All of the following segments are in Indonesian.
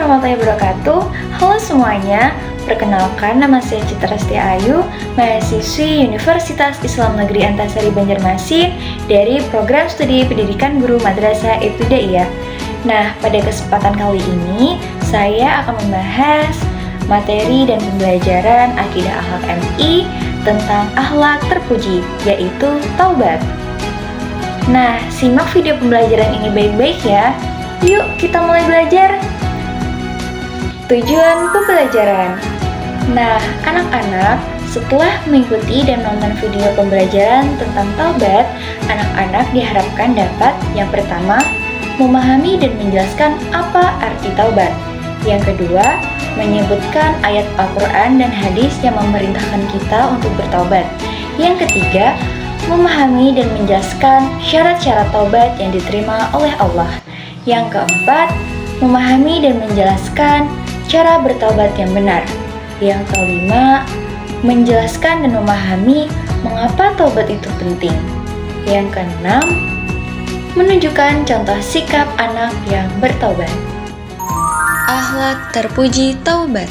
warahmatullahi wabarakatuh. Halo semuanya, perkenalkan nama saya Citra Resti Ayu, mahasiswi Universitas Islam Negeri Antasari Banjarmasin dari program studi pendidikan guru madrasah Ibtidaiyah. Nah, pada kesempatan kali ini saya akan membahas materi dan pembelajaran akidah akhlak MI tentang akhlak terpuji, yaitu taubat. Nah, simak video pembelajaran ini baik-baik ya. Yuk, kita mulai belajar. Tujuan pembelajaran. Nah, anak-anak, setelah mengikuti dan menonton video pembelajaran tentang taubat, anak-anak diharapkan dapat yang pertama, memahami dan menjelaskan apa arti taubat. Yang kedua, menyebutkan ayat Al-Quran dan hadis yang memerintahkan kita untuk bertaubat. Yang ketiga, memahami dan menjelaskan syarat-syarat taubat yang diterima oleh Allah. Yang keempat, memahami dan menjelaskan cara bertaubat yang benar. Yang kelima, menjelaskan dan memahami mengapa taubat itu penting. Yang keenam, menunjukkan contoh sikap anak yang bertaubat. Akhlak terpuji taubat.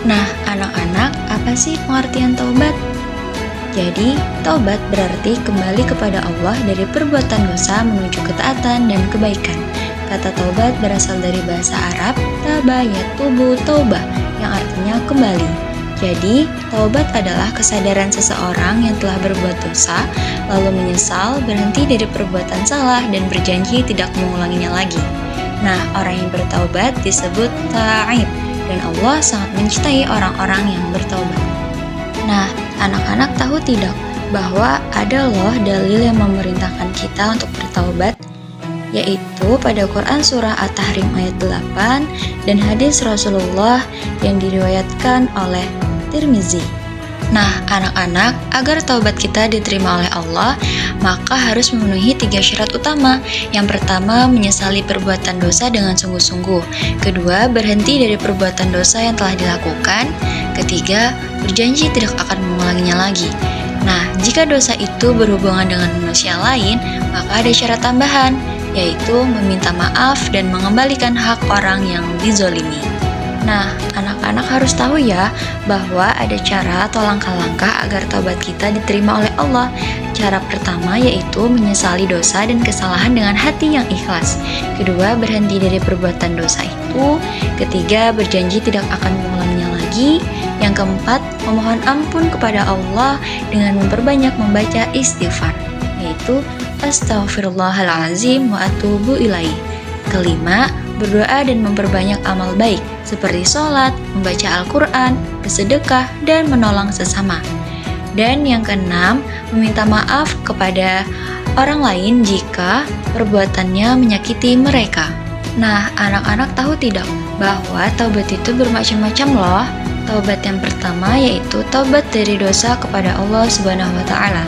Nah, anak-anak, apa sih pengertian taubat? Jadi, taubat berarti kembali kepada Allah dari perbuatan dosa menuju ketaatan dan kebaikan. Kata taubat berasal dari bahasa Arab taba yatubu taubah yang artinya kembali. Jadi, taubat adalah kesadaran seseorang yang telah berbuat dosa, lalu menyesal, berhenti dari perbuatan salah, dan berjanji tidak mengulanginya lagi. Nah, orang yang bertaubat disebut ta'ib, dan Allah sangat mencintai orang-orang yang bertaubat. Nah, anak-anak tahu tidak bahwa ada loh dalil yang memerintahkan kita untuk bertaubat, yaitu pada Quran Surah At-Tahrim ayat 8 dan hadis Rasulullah yang diriwayatkan oleh Tirmizi. Nah, anak-anak, agar taubat kita diterima oleh Allah, maka harus memenuhi 3 syarat utama. Yang pertama, menyesali perbuatan dosa dengan sungguh-sungguh. Kedua, berhenti dari perbuatan dosa yang telah dilakukan. Ketiga, berjanji tidak akan mengulanginya lagi. Nah, jika dosa itu berhubungan dengan manusia lain, maka ada syarat tambahan, yaitu meminta maaf dan mengembalikan hak orang yang dizolimi. Nah, anak-anak harus tahu ya, bahwa ada cara atau langkah-langkah agar taubat kita diterima oleh Allah. Cara pertama yaitu menyesali dosa dan kesalahan dengan hati yang ikhlas. Kedua, berhenti dari perbuatan dosa itu. Ketiga, berjanji tidak akan mengulanginya lagi. Yang keempat, memohon ampun kepada Allah dengan memperbanyak membaca istighfar, yaitu Astaghfirullahalazim wa atubu ilaih. Kelima, berdoa dan memperbanyak amal baik seperti sholat, membaca Al-Quran, bersedekah, dan menolong sesama. Dan yang keenam, meminta maaf kepada orang lain jika perbuatannya menyakiti mereka. Nah, anak-anak tahu tidak bahwa taubat itu bermacam-macam loh. Taubat yang pertama yaitu taubat dari dosa kepada Allah Subhanahu wa Ta'ala.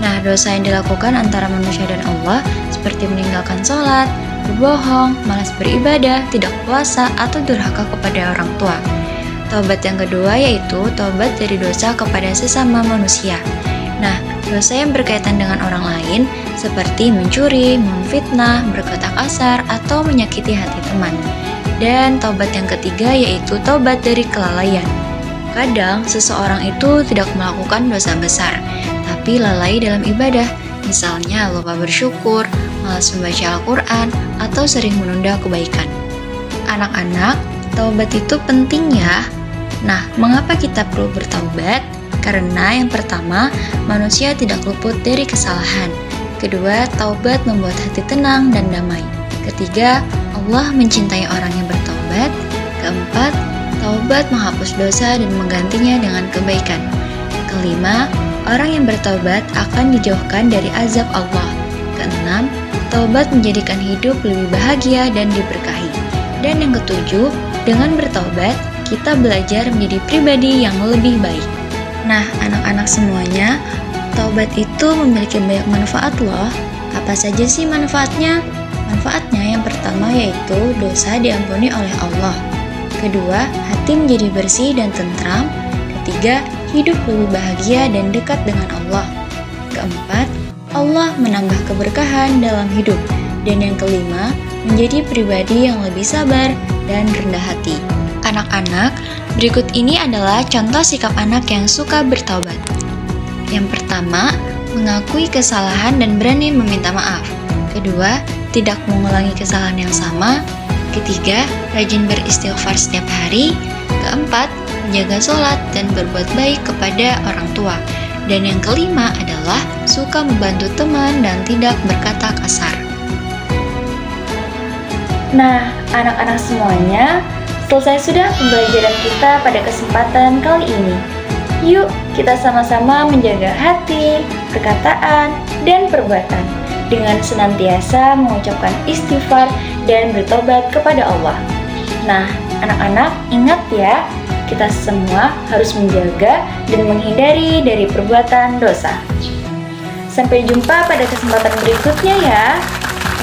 Nah, dosa yang dilakukan antara manusia dan Allah seperti meninggalkan sholat, berbohong, malas beribadah, tidak puasa, atau durhaka kepada orang tua. Taubat yang kedua yaitu taubat dari dosa kepada sesama manusia. Nah, dosa yang berkaitan dengan orang lain seperti mencuri, memfitnah, berkata kasar, atau menyakiti hati teman. Dan taubat yang ketiga yaitu taubat dari kelalaian. Kadang seseorang itu tidak melakukan dosa besar, tapi lalai dalam ibadah, misalnya lupa bersyukur, malas membaca Al-Quran, atau sering menunda kebaikan. Anak-anak, taubat itu penting ya. Nah, mengapa kita perlu bertaubat? Karena yang pertama, manusia tidak luput dari kesalahan. Kedua, taubat membuat hati tenang dan damai. Ketiga, Allah mencintai orang yang bertaubat. Keempat, taubat menghapus dosa dan menggantinya dengan kebaikan. Kelima, orang yang bertaubat akan dijauhkan dari azab Allah. Keenam, taubat menjadikan hidup lebih bahagia dan diberkahi. Dan yang ketujuh, dengan bertaubat, kita belajar menjadi pribadi yang lebih baik. Nah, anak-anak semuanya, taubat itu memiliki banyak manfaat loh. Apa saja sih manfaatnya? Manfaatnya yang pertama yaitu dosa diampuni oleh Allah. Kedua, hati menjadi bersih dan tentram. Ketiga, hidup lebih bahagia dan dekat dengan Allah. Keempat, Allah menambah keberkahan dalam hidup. Dan yang kelima, menjadi pribadi yang lebih sabar, dan rendah hati. Anak-anak, berikut ini adalah contoh sikap anak yang suka bertaubat. Yang pertama, mengakui kesalahan dan berani meminta maaf. Kedua, tidak mengulangi kesalahan yang sama. Ketiga, rajin beristighfar setiap hari. Keempat, menjaga sholat dan berbuat baik kepada orang tua. Dan yang kelima adalah suka membantu teman dan tidak berkata kasar. Nah, anak-anak semuanya, selesai sudah pembelajaran kita pada kesempatan kali ini. Yuk, kita sama-sama menjaga hati, perkataan, dan perbuatan dengan senantiasa mengucapkan istighfar dan bertobat kepada Allah. Nah, anak-anak, ingat ya, kita semua harus menjaga dan menghindari dari perbuatan dosa. Sampai jumpa pada kesempatan berikutnya ya.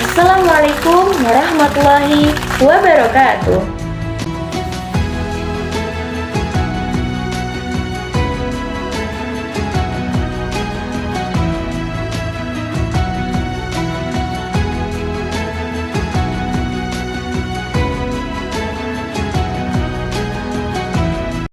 Assalamualaikum warahmatullahi wabarakatuh.